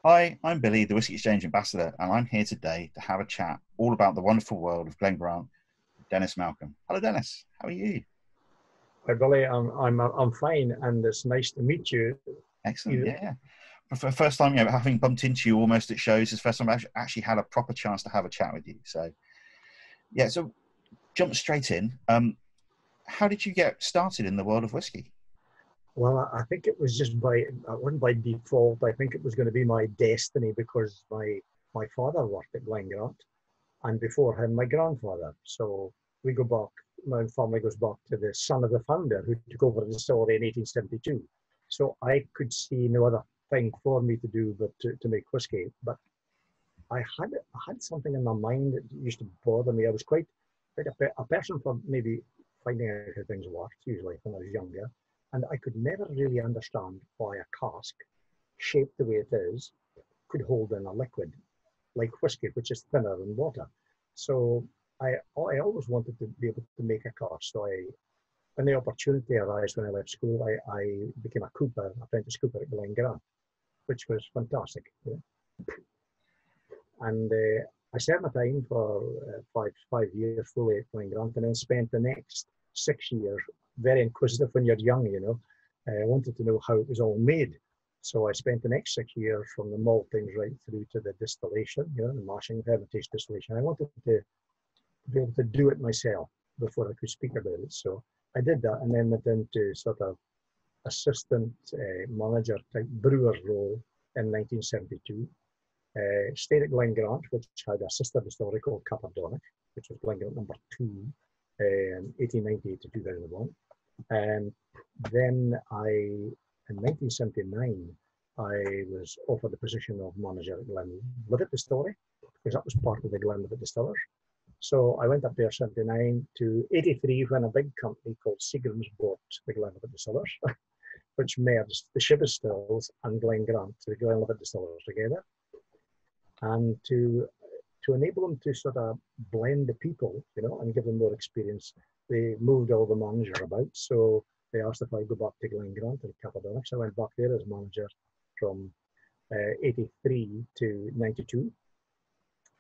Hi, I'm Billy, the Whisky Exchange ambassador, and I'm here today to have a chat all about the wonderful world of Glen Grant with Dennis Malcolm. Hello, Dennis. How are you? Hi, Billy. I'm fine, and it's nice to meet you. Excellent. Yeah. For the first time, having bumped into you almost at shows, it's the first time I've actually had a proper chance to have a chat with you. So, yeah. So, jump straight in. How did you get started in the world of whiskey? Well, I think it was just it wasn't by default. I think it was going to be my destiny because my father worked at Glen Grant, and before him, my grandfather. So we go back. My family goes back to the son of the founder who took over the distillery in 1872. So I could see no other thing for me to do but to make whiskey. But I had something in my mind that used to bother me. I was quite a person for maybe finding out how things worked, usually when I was younger. And I could never really understand why a cask, shaped the way it is, could hold in a liquid like whiskey, which is thinner than water. So I always wanted to be able to make a cask. So when the opportunity arose when I left school, I became a cooper, apprentice cooper at Glen Grant, which was fantastic. Yeah. And I served my time for 5 years fully at Glen Grant, and then spent the next 6 years very inquisitive when you're young, you know. I wanted to know how it was all made. So I spent the next 6 years from the malting right through to the distillation, you know, the mashing, fermentation, distillation. I wanted to be able to do it myself before I could speak about it. So I did that, and then went into sort of assistant manager type brewer's role in 1972. Stayed at Glen Grant, which had a sister distillery called Cappadonic, which was Glen Grant number 2, 1898 to 2001. And then in 1979, I was offered the position of manager at Glenlivet Distillery, because that was part of the Glenlivet Distillers. So I went up there 79 to 83 when a big company called Seagram's bought the Glenlivet Distillers, which merged the Chivas Stills and Glen Grant to the Glenlivet Distillers together. And to enable them to sort of blend the people, you know, and give them more experience, they moved all the manager about. So they asked if I'd go back to Glen Grant and Cappadonic. So I went back there as manager from 83 to 92.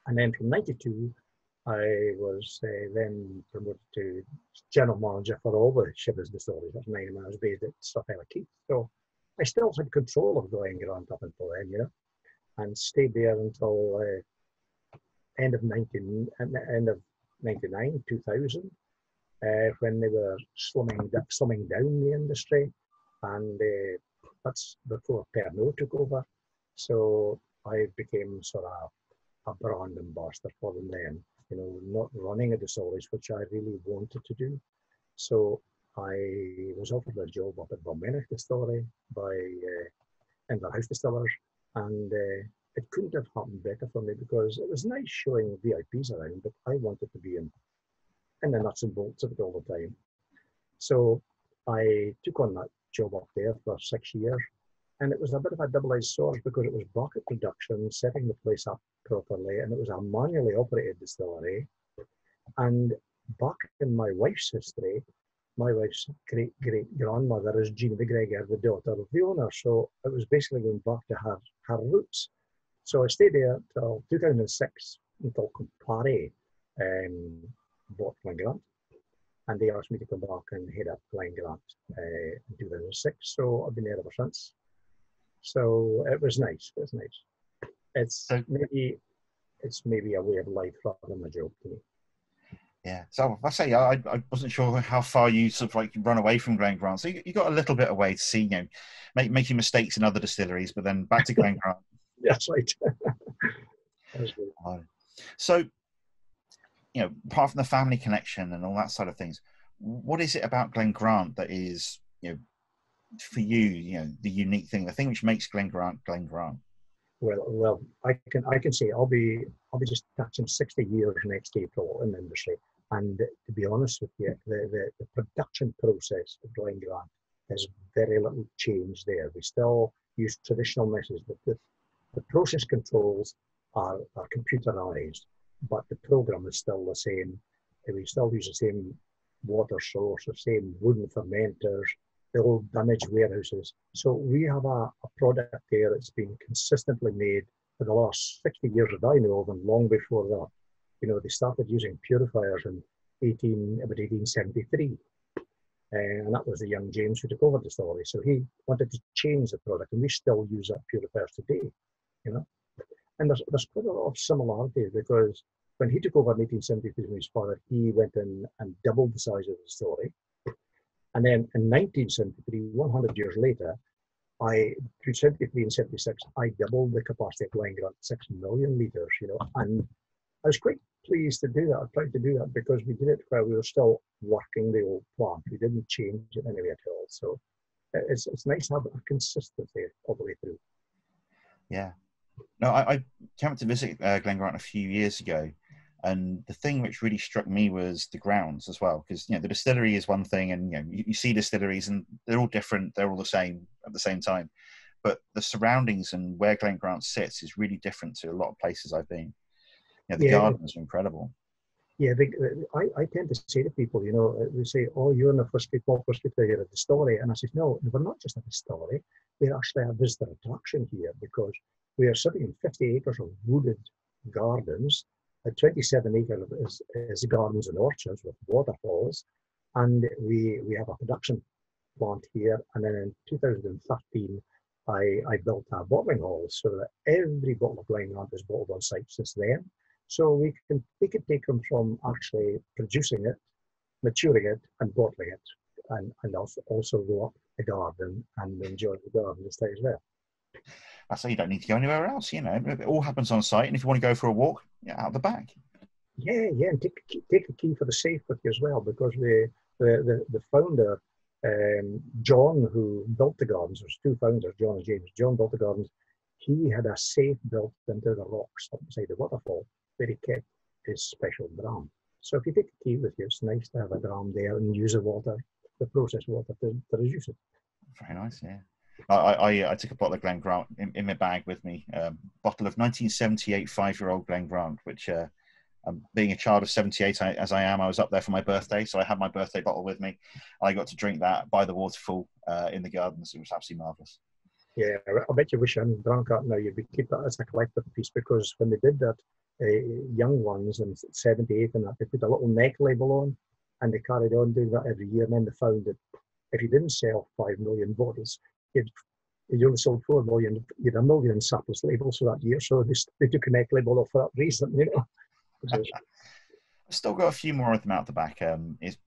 And then from 92, I was then promoted to general manager for all the Chivas distilleries. That's 9 and I was based at Keith. So I still had control of Glen Grant up until then, you know, and stayed there until end of 99, 2000, when they were slumming down the industry, and that's before Pernod took over. So I became sort of a brand ambassador for them then, you know, not running a distilleries, which I really wanted to do. So I was offered a job up at Balmenic Distillery by Inverhouse Distillers, and it couldn't have happened better for me because it was nice showing VIPs around, but I wanted to be in the nuts and bolts of it all the time. So I took on that job up there for 6 years, and it was a bit of a double-edged sword because it was bucket production, setting the place up properly, and it was a manually operated distillery. And back in my wife's history, my wife's great-great-grandmother is Jean McGregor, the daughter of the owner. So it was basically going back to her roots. So I stayed there till 2006, until Campari bought Glen Grant. And they asked me to come back and head up Glen Grant in 2006. So I've been there ever since. So it was nice. It was nice. It's maybe a way of life rather than a job to me. Yeah. So I say I wasn't sure how far you sort of like run away from Glen Grant. So you got a little bit away to see, you know, making mistakes in other distilleries, but then back to Glen Grant. That's right. So, you know, apart from the family connection and all that side of things, what is it about Glen Grant that is, you know, for you, you know, the unique thing, the thing which makes Glen Grant Glen Grant? Well, I can say I'll be just touching 60 years next April in the industry, and to be honest with you, the production process of Glen Grant has very little change there. We still use traditional methods, but the process controls are computerized, but the program is still the same. We still use the same water source, the same wooden fermenters, the old damaged warehouses. So we have a product there that's been consistently made for the last 60 years that I know of, and long before that. You know, they started using purifiers in about 1873. And that was the young James who took over the distillery. So he wanted to change the product, and we still use that purifiers today, you know. And there's quite a lot of similarities, because when he took over in 1873 from his father, he went in and doubled the size of the distillery. And then in 1973, 100 years later, between 73 and 76, I doubled the capacity of Glen Grant, 6 million litres, you know. And I was quite pleased to do that. I tried to do that because we did it while we were still working the old plant. We didn't change it anyway at all. So it's nice to have a consistency all the way through. Yeah. No, I came up to visit Glen Grant a few years ago, and the thing which really struck me was the grounds as well, because the distillery is one thing, and you see distilleries and they're all different, they're all the same at the same time, but the surroundings and where Glen Grant sits is really different to a lot of places I've been. The gardens are incredible. Yeah, I tend to say to people, they say, "Oh, you're in a small whisky player at the distillery," and I say, "No, we're not just a distillery. We're actually a visitor attraction here, because we are sitting in 50 acres of wooded gardens. 27 acres is gardens and orchards with waterfalls, and we have a production plant here. And then in 2013, I built a bottling hall so that every bottle of Glen Grant is bottled on site since then. So we can take them from actually producing it, maturing it, and bottling it, and also go up the garden and enjoy the garden that stays there. That's why you don't need to go anywhere else. It all happens on site, and if you want to go for a walk, out the back. Yeah, and take a key for the safe with you as well, because the founder, John, who built the gardens, there's two founders, John and James. John built the gardens. He had a safe built into the rocks up beside the waterfall, where he kept his special dram. So if you take a key with you, it's nice to have a dram there and use the processed water to reduce it. Very nice, yeah. I took a bottle of Glen Grant in my bag with me, bottle of 1978 5-year-old Glen Grant, which being a child of 78 as I am, I was up there for my birthday, so I had my birthday bottle with me. I got to drink that by the waterfall in the gardens. It was absolutely marvellous. Yeah, I bet you wish I hadn't drunk that now. You'd keep that as a collector piece, because when they did that, young ones in 78 and that, they put a little neck label on, and they carried on doing that every year. And then they found that if you didn't sell 5 million bottles, you only sold 4 million. You had 1 million surplus labels for that year. So they took a neck label off for that reason, I've still got a few more of them out the back. And this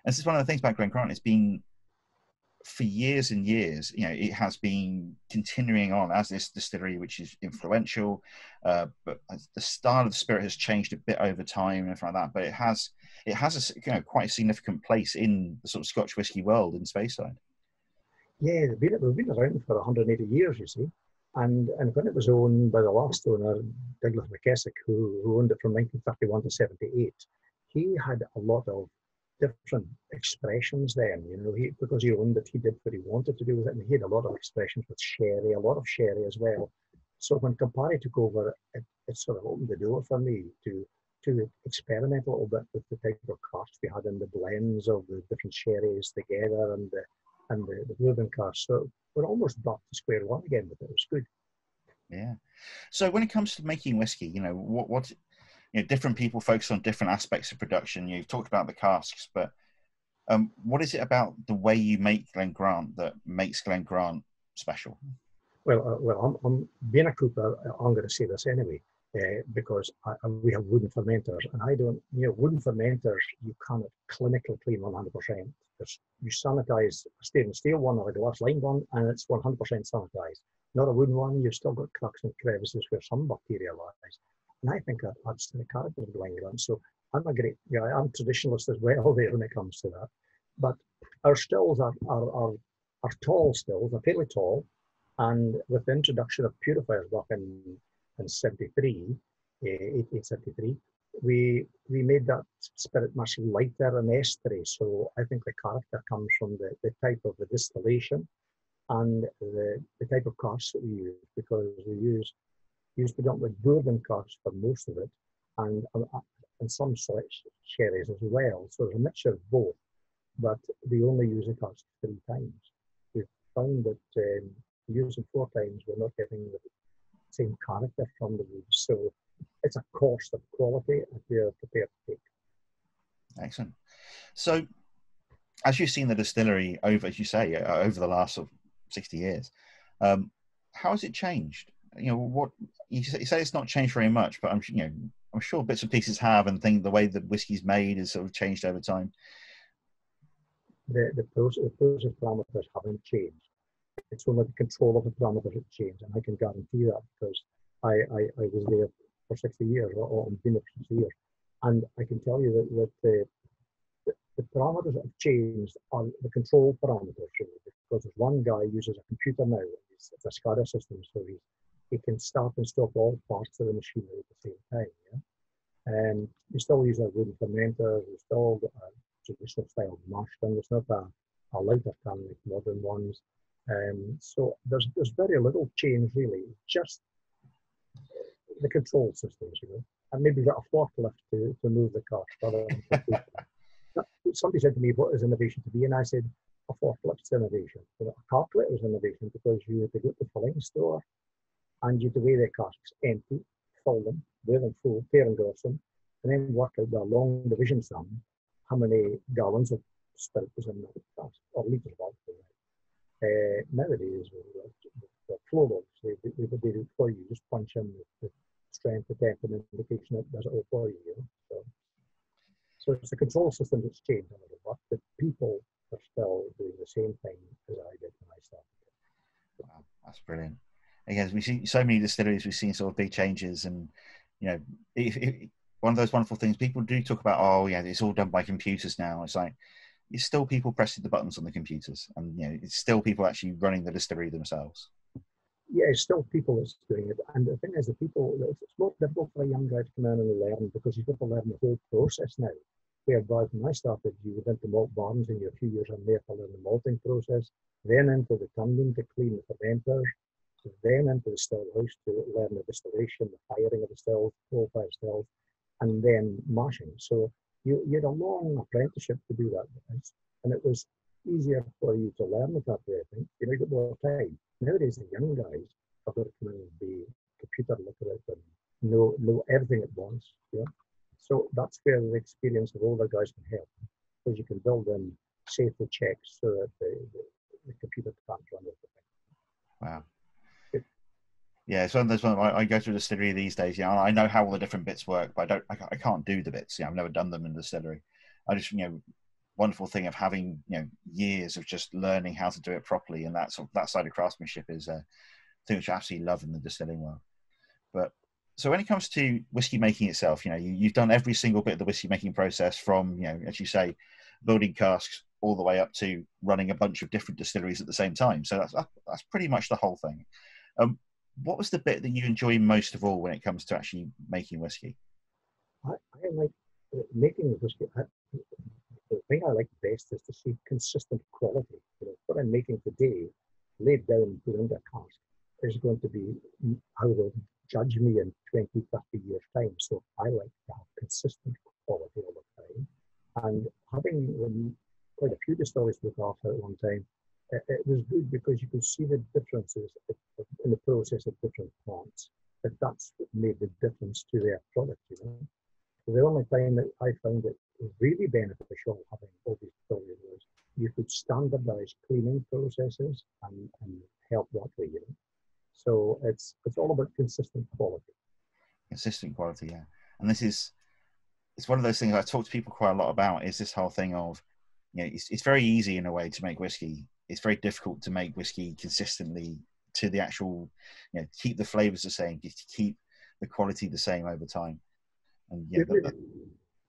is one of the things about Glen Grant. It's been for years and years, it has been continuing on as this distillery, which is influential, but the style of the spirit has changed a bit over time and everything like that. But it has a quite a significant place in the sort of Scotch whisky world in Speyside. Yeah, we've been around for 180 years, you see. And when it was owned by the last owner, Douglas McKessick, who owned it from 1931 to 78, he had a lot of different expressions then, because he owned it, he did what he wanted to do with it, and he had a lot of expressions with sherry, a lot of sherry as well. So when Campari took over, it sort of opened the door for me to experiment a little bit with the type of casks we had and the blends of the different sherries together and the bourbon casks. So we're almost back to square one again, but it was good. Yeah. So when it comes to making whiskey, what different people focus on different aspects of production. You've talked about the casks, but what is it about the way you make Glen Grant that makes Glen Grant special? Well, I'm being a cooper. I'm going to say this anyway, because we have wooden fermenters, and I don't. Wooden fermenters you cannot clinically clean 100%. You sanitize a stainless steel one or a glass lined one, and it's 100% sanitized. Not a wooden one. You've still got cracks and crevices where some bacteria lies. And I think that's the character of Glen Grant. So I'm I'm traditionalist as well there when it comes to that. But our stills are tall stills, they're fairly tall. And with the introduction of purifiers back in 1873, we made that spirit much lighter and estery. So I think the character comes from the type of the distillation and the type of casks that we use, because we use predominantly bourbon casks for most of it, and some select sherries as well. So there's a mixture of both. but they only use the cask 3 times. We've found that using 4 times, we're not getting the same character from the wood. So it's a cost of quality that we're prepared to take. Excellent. So, as you've seen the distillery over, as you say, over the last sort of 60 years, how has it changed? What you say it's not changed very much, but I'm sure bits and pieces have, and think the way that whiskey's made has sort of changed over time. The process parameters haven't changed. It's only the control of the parameters that changed, and I can guarantee that because I was there for 60 years, or I've been there for 60 years, and I can tell you that the parameters that have changed are the control parameters, really, because there's one guy uses a computer now. It's a SCADA system, so he can start and stop all parts of the machinery at the same time. Yeah? We still use a wooden fermenter. We still got a traditional style mash tun. It's not a lighter tun like modern ones. So there's very little change really, just the control systems, and maybe got a forklift to move the cask rather than somebody said to me, what is innovation to be? And I said, a forklift's innovation. A calculator is innovation because you had to go to the filling store and you had to weigh their casks empty, fill them, weigh them full, pair and gross them, and then work out the long division sum, how many gallons of spirit was in the cask, or litres of alcohol. Nowadays, the flow logs, they do it for you. Just punch in the strength, the depth, and indication that does it all for you. So it's the control system that's changed a little, but the people are still doing the same thing as I did when I started. Wow, that's brilliant. Again, we see so many distilleries, we've seen sort of big changes, and one of those wonderful things people do talk about. Oh, yeah, it's all done by computers now. It's like it's still people pressing the buttons on the computers, and it's still people actually running the distillery themselves. Yeah, it's still people that's doing it, and the thing is, it's more difficult for a young guy to come in and learn because you've got to learn the whole process now. Whereby when I started, you went into malt barns and you're a few years in there to learn the malting process, then into the tun room to clean the fermenters, then into the still house to learn the distillation, the firing of the stills, qualify stills, and then mashing. So you had a long apprenticeship to do that, and it was easier for you to learn it that way. I think you got more time. Nowadays, the young guys have got to come in and be computer literate and know everything at once. So that's where the experience of older guys can help, because you can build in safety checks so that the computer can't run everything. Wow. Yeah, it's one of those ones. I go through the distillery these days. I know how all the different bits work, but I can't do the bits. I've never done them in the distillery. I just wonderful thing of having years of just learning how to do it properly, and that side of craftsmanship is a thing which I absolutely love in the distilling world. But so when it comes to whiskey making itself, you've done every single bit of the whiskey making process from as you say, building casks all the way up to running a bunch of different distilleries at the same time. So that's pretty much the whole thing. What was the bit that you enjoy most of all when it comes to actually making whiskey? I like making whiskey. The thing I like best is to see consistent quality. What I'm making today, laid down and put into a cask, is going to be how they'll judge me in 20, 30 years' time. So I like to have consistent quality all the time. And having quite a few distilleries to look after at one time, it was good because you could see the differences in the process of different plants. That's what made the difference to their product. The only time that I found it really beneficial having all these distilleries was you could standardize cleaning processes and help that way. So it's all about consistent quality. Consistent quality, yeah. And it's one of those things I talk to people quite a lot about, is this whole thing of, it's very easy in a way to make whiskey. It's very difficult to make whiskey consistently to the actual, keep the flavors the same, to keep the quality the same over time. And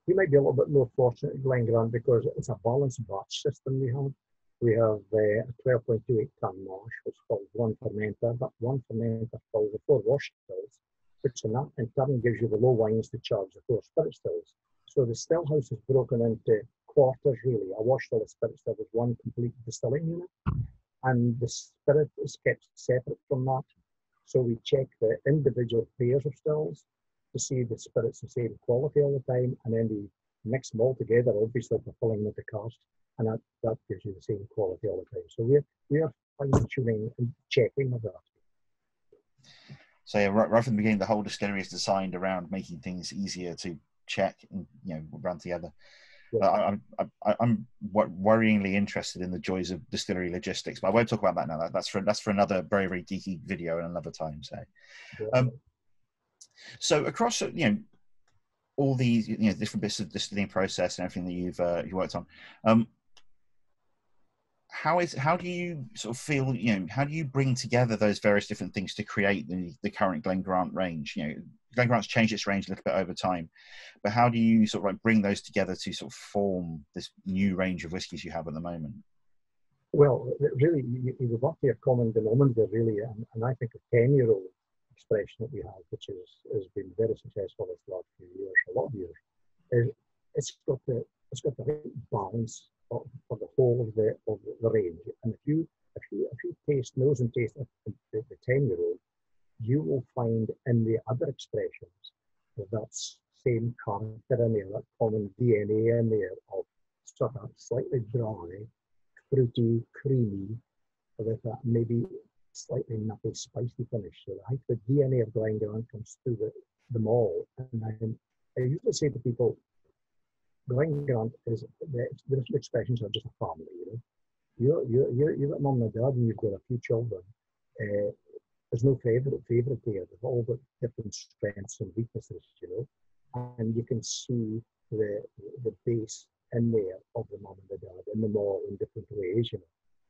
we might be a little bit more fortunate at Glen Grant because it's a balanced batch system we have. We have a 12.28 ton mash, which fills one fermenter. That one fermenter fills the 4 wash stills, which in turn gives you the low wines to charge the 4 spirit stills. So the still house is broken into quarters, really. A wash still, a spirit still is one complete distilling unit, and the spirit is kept separate from that. So we check the individual pairs of stills to see the spirits the same quality all the time, and then we mix them all together, obviously for filling with the cask, and that gives you the same quality all the time. So we are fine tuning and checking of that. So yeah, right from the beginning, the whole distillery is designed around making things easier to check and run together. Yes. I'm worryingly interested in the joys of distillery logistics, but I won't talk about that now. That's for another very, very geeky video and another time. So, yeah. So across all these different bits of distilling process and everything that you worked on, how do you sort of feel, how do you bring together those various different things to create the current Glen Grant range? Glen Grant's changed its range a little bit over time, but how do you sort of like bring those together to sort of form this new range of whiskies you have at the moment? Well, really, you've got a common denominator, really, and I think a 10-year-old expression that we have, which has been very successful this last few years, a lot of years, is it's got the right balance for the whole of the range. And if you nose and taste the 10-year-old, you will find in the other expressions that same character in there, that common DNA in there of sort of slightly dry, fruity, creamy, with that maybe slightly nutty, spicy finish. So the DNA of Glen Grant comes through them all. And I usually say to people, Glen Grant is the expressions are just a family. You've got mum and dad, and you've got a few children. There's no favorite there. They've all got different strengths and weaknesses, and you can see the base in there of the mum and the dad in them all in different ways,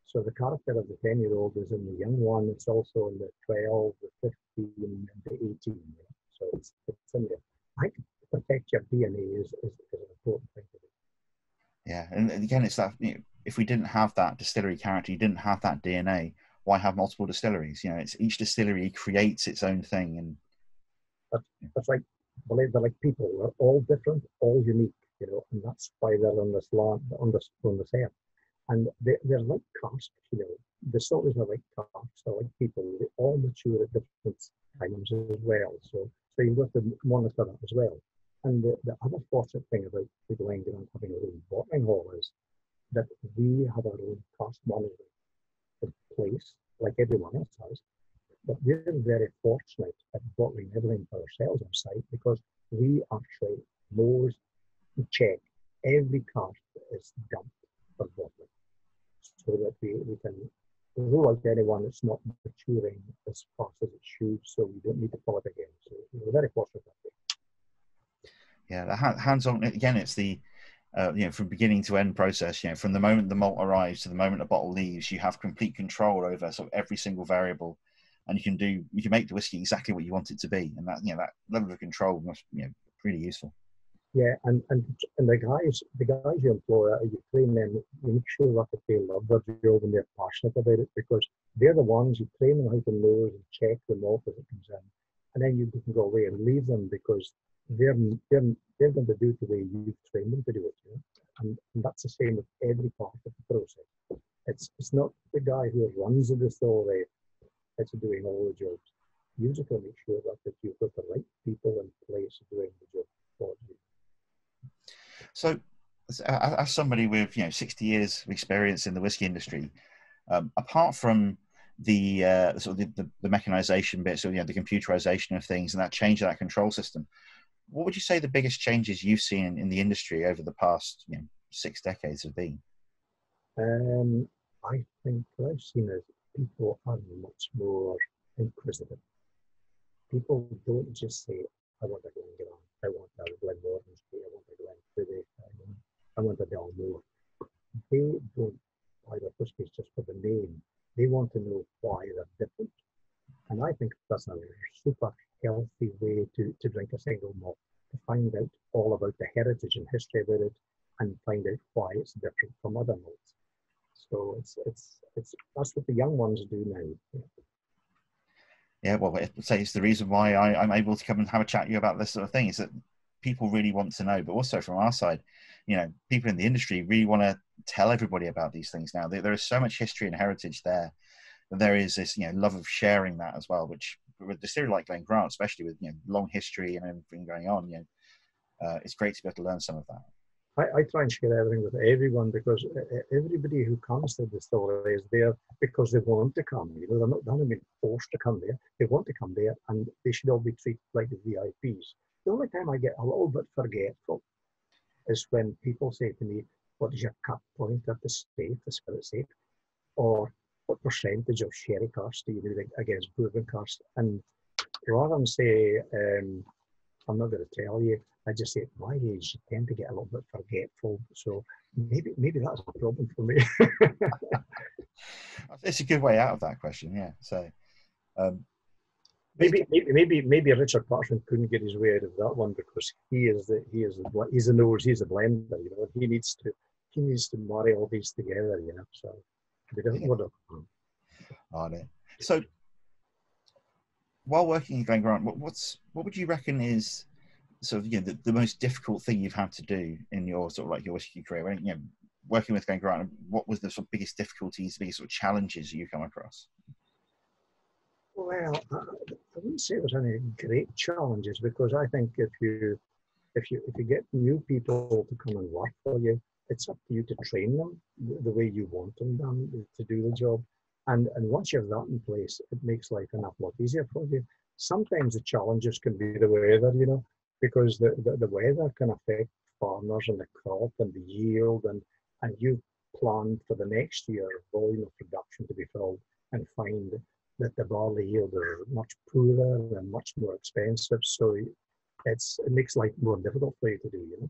So the character of the 10-year-old is in the young one. It's also in the 12, the 15, and the 18. So it's in there. I think protect your DNA is an important thing to do. Yeah, and again, it's that if we didn't have that distillery character, you didn't have that DNA, why have multiple distilleries? It's each distillery creates its own thing, and that's like they're like people. They're all different, all unique, and that's why they're on this land, on this earth. And they're like casks, The distilleries are like casks. They're like people. They all mature at different times as well. So you've got to monitor that as well. And the other fortunate thing about the Glen Grant having a own bottling hall is that we have our own cost management in place, like everyone else has. But we're very fortunate at bottling everything for ourselves on site because we actually nose and check every cask that is dumped for bottling, so that we can rule out anyone that's not maturing as fast as it should, so we don't need to pull it again. So we're very fortunate that way. Yeah, the hands-on, again, it's the from beginning to end process. From the moment the malt arrives to the moment a bottle leaves, you have complete control over sort of every single variable, and you can make the whiskey exactly what you want it to be, and that that level of control must really useful. Yeah, and the guys you employ, you train them, you make sure that they love their job and they're passionate about it, because they're the ones you train them how to nose and check the malt as it comes in, and then you can go away and leave them because they're going to do it the way you've trained them to do it. And that's the same with every part of the process. It's not the guy who runs the distillery that's doing all the jobs. You just got to make sure that you've got the right people in place doing the job for you. So, as somebody with 60 years of experience in the whiskey industry, apart from the sort of the mechanization bit, so the computerization of things and that change of that control system, what would you say the biggest changes you've seen in the industry over the past 6 decades have been? I think what I've seen is people are much more inquisitive. People don't just say, I want a Glen Grant, I want a Glen Morton's, I want a Glen Fiddy, I want a Dalmore. They don't buy their whiskies just for the name. They want to know why they're different. And I think that's a super healthy way to drink a single malt, to find out all about the heritage and history about it, and find out why it's different from other malts. So it's that's what the young ones do now. Yeah, well, it's the reason why I'm able to come and have a chat with you about this sort of thing, is that people really want to know, but also from our side, people in the industry really want to tell everybody about these things now. There is so much history and heritage there. There is this, love of sharing that as well, which with a distillery like Glen Grant, especially with long history and everything going on, it's great to be able to learn some of that. I try and share everything with everyone because everybody who comes to the distillery is there because they want to come. You know, they're not being forced to come there. They want to come there, and they should all be treated like the VIPs. The only time I get a little bit forgetful is when people say to me, "What is your cut point at the safe, the spirit safe?" Or what percentage of sherry cast do you do against bourbon cast? And rather than say, I'm not going to tell you, I just say, at my age, you tend to get a little bit forgetful. So maybe that's a problem for me. It's a good way out of that question, yeah. So um, maybe Richard Patterson couldn't get his way out of that one because he's the nose, he's the blender, you know. He needs to marry all these together, you know. So we don't want to. On it. So while working in Glen Grant, what would you reckon is sort of the most difficult thing you've had to do in your sort of like your whiskey career? When, working with Glen Grant, what was the sort of biggest difficulties, biggest sort of challenges you come across? Well, I wouldn't say there's any great challenges because I think if you get new people to come and work for you, it's up to you to train them the way you want them done to do the job. And once you have that in place, it makes life an awful lot easier for you. Sometimes the challenges can be the weather, you know, because the weather can affect farmers and the crop and the yield, and you plan for the next year volume of production to be filled and find that the barley yield is much poorer and much more expensive. So it makes life more difficult for you to do, you know.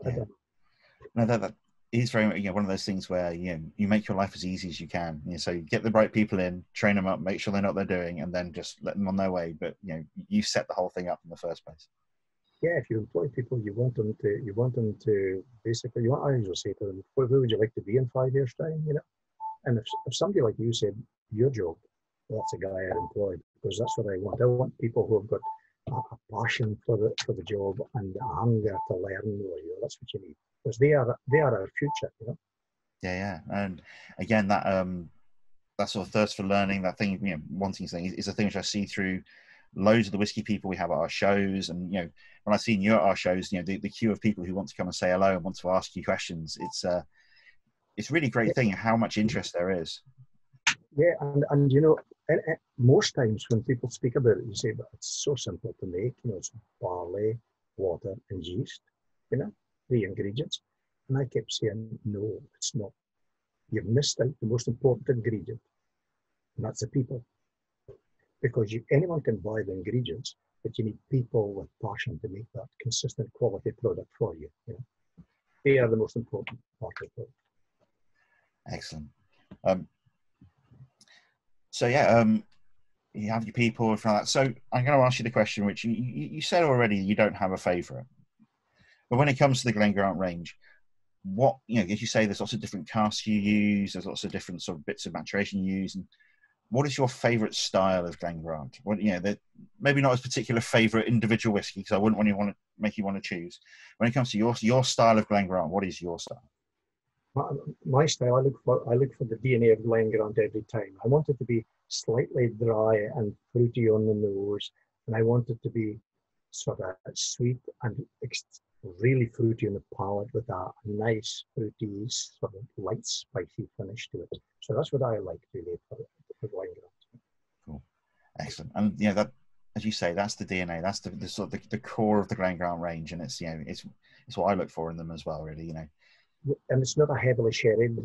Yeah. No, that is very much one of those things where you make your life as easy as you can. So you get the right people in, train them up, make sure they know what they're doing, and then just let them on their way. But you set the whole thing up in the first place. Yeah, if you employ people, you want them to basically. I usually say to them, "Where would you like to be in 5 years' time?" You know, and if somebody like you said, "Your job," that's a guy I'd employ because that's what I want. I want people who have got a passion for the job and a hunger to learn more. You know, that's what you need because they are our future. You know. Yeah, and again that sort of thirst for learning, that thing, wanting thing is a thing which I see through loads of the whiskey people we have at our shows. And when I see you at our shows, the queue of people who want to come and say hello and want to ask you questions, it's a really great thing how much interest there is. Yeah, and most times when people speak about it, you say, but it's so simple to make. It's barley, water, and yeast. The ingredients. And I kept saying, no, it's not. You've missed out the most important ingredient, and that's the people. Because anyone can buy the ingredients, but you need people with passion to make that consistent quality product for you. They are the most important part of it. Excellent. So you have your people and that. So I'm going to ask you the question, which you said already you don't have a favourite, but when it comes to the Glen Grant range, what as you say, there's lots of different casks you use, there's lots of different sort of bits of maturation you use, and what is your favourite style of Glen Grant? What maybe not as particular favourite individual whiskey, because I wouldn't want to make you want to choose. When it comes to your style of Glen Grant, what is your style? My style, I look for the DNA of Glen Grant every time. I want it to be slightly dry and fruity on the nose, and I want it to be sort of sweet and really fruity on the palate with a nice fruity, sort of light spicy finish to it. So that's what I like really for Glen Grant. Cool, excellent, and that, as you say, that's the DNA. That's the sort of the core of the Glen Grant range, and it's it's what I look for in them as well, really. And it's not a heavily sherried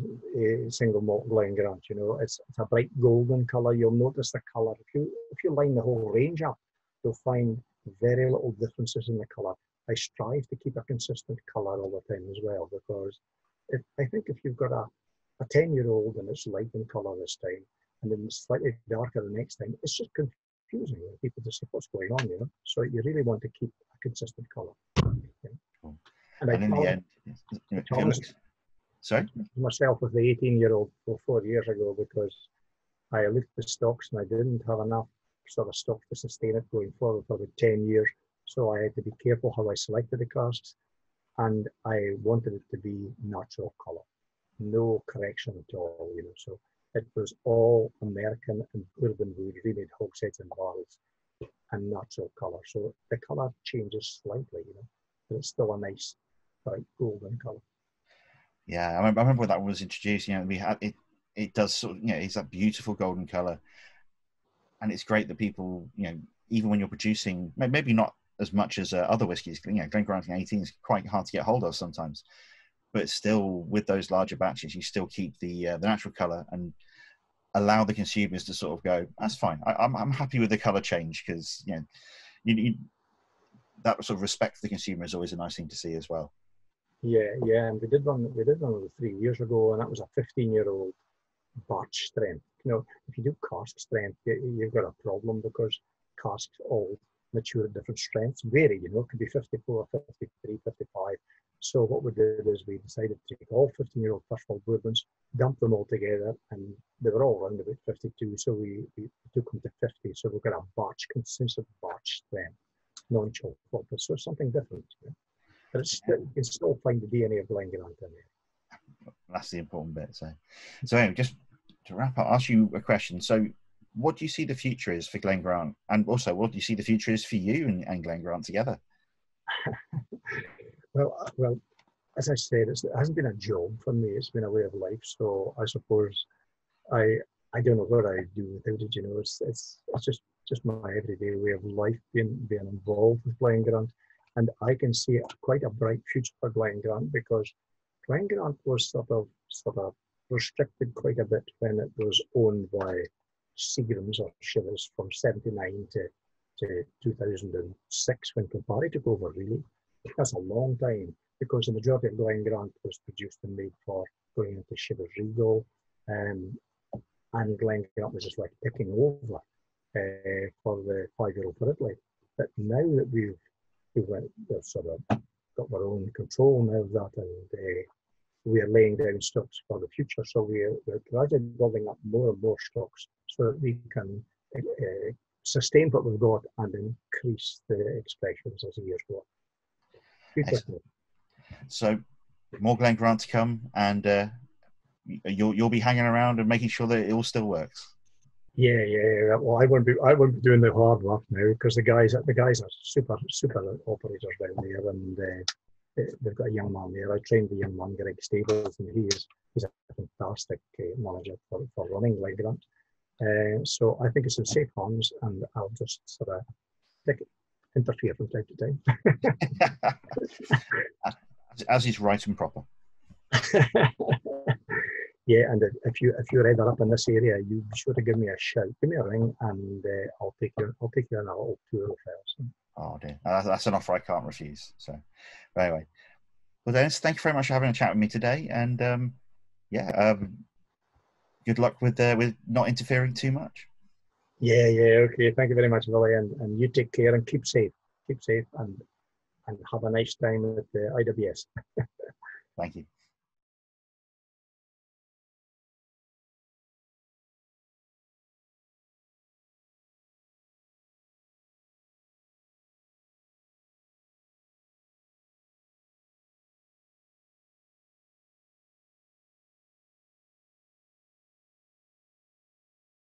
single malt Glen Grant. It's a bright golden colour. You'll notice the colour. If you line the whole range up, you'll find very little differences in the colour. I strive to keep a consistent colour all the time as well, because I think if you've got a 10-year-old and it's light in colour this time, and then it's slightly darker the next time, it's just confusing. People just say, what's going on, So you really want to keep a consistent colour. Cool. And in the end, sorry? Myself with the 18-year-old 4 years ago, because I looked at the stocks and I didn't have enough sort of stock to sustain it going forward for about 10 years. So I had to be careful how I selected the casks, and I wanted it to be natural colour, no correction at all, So it was all American and bourbon wood, remade hogsheads and barrels, and natural colour. So the colour changes slightly, but it's still a nice bright golden colour. Yeah, I remember when that was introduced. You know, we had it. It does sort of, you know, it's that beautiful golden color, and it's great that people, you know, even when you're producing, maybe not as much as other whiskies. You know, Glen Grant 18 is quite hard to get hold of sometimes, but still, with those larger batches, you still keep the natural color and allow the consumers to sort of go, that's fine. I'm happy with the color change, because you know, you that sort of respect for the consumer is always a nice thing to see as well. Yeah, yeah, and we did one 3 years ago, and that was a 15-year-old batch strength. You know, if you do cask strength, you've got a problem, because casks all mature at different strengths, vary, you know, it could be 54, 53, 55. So what we did is we decided to take all 15-year-old first world bourbons, dump them all together, and they were all around about 52, so we took them to 50. So we've got a batch, consistent batch strength, non-chocolate, so it's something different. You know? But it's still, you can still find the DNA of Glen Grant in there. That's the important bit. So anyway, just to wrap up, ask you a question. So what do you see the future is for Glen Grant? And also, what do you see the future is for you and Glen Grant together? Well, as I said, it hasn't been a job for me. It's been a way of life. So I suppose I don't know what I do without it. You know, it's just my everyday way of life, being involved with Glen Grant, and I can see quite a bright future for Glen Grant, because Glen Grant was sort of restricted quite a bit when it was owned by Seagrams or Shivers from 79 to 2006, when Campari took over, really. That's a long time, because the majority of Glen Grant was produced and made for going into Shivers Regal, and Glen Grant was just like taking over for the 5-year-old for Italy. But now that we've sort of got our own control now of that, and we are laying down stocks for the future. So we're gradually building up more and more stocks so that we can sustain what we've got and increase the expressions as the years go on. So more Glen Grant to come, and you'll be hanging around and making sure that it all still works. Yeah. Well, I won't be doing the hard work now, because the guys are super operators down there, and they've got a young man there. I trained the young man, Greg Stables, and he's a fantastic manager for running Glen Grant. So I think it's in safe hands, and I'll just sort of interfere from time to time. As is right and proper. Yeah, and if you're ever up in this area, you be sure to give me a shout, give me a ring, and I'll take you on a little tour of ours. Oh dear, that's an offer I can't refuse. So, anyway, well, Dennis, thank you very much for having a chat with me today, and good luck with not interfering too much. Yeah, okay. Thank you very much, Willie, and you take care and keep safe, and have a nice time at the IWS. Thank you.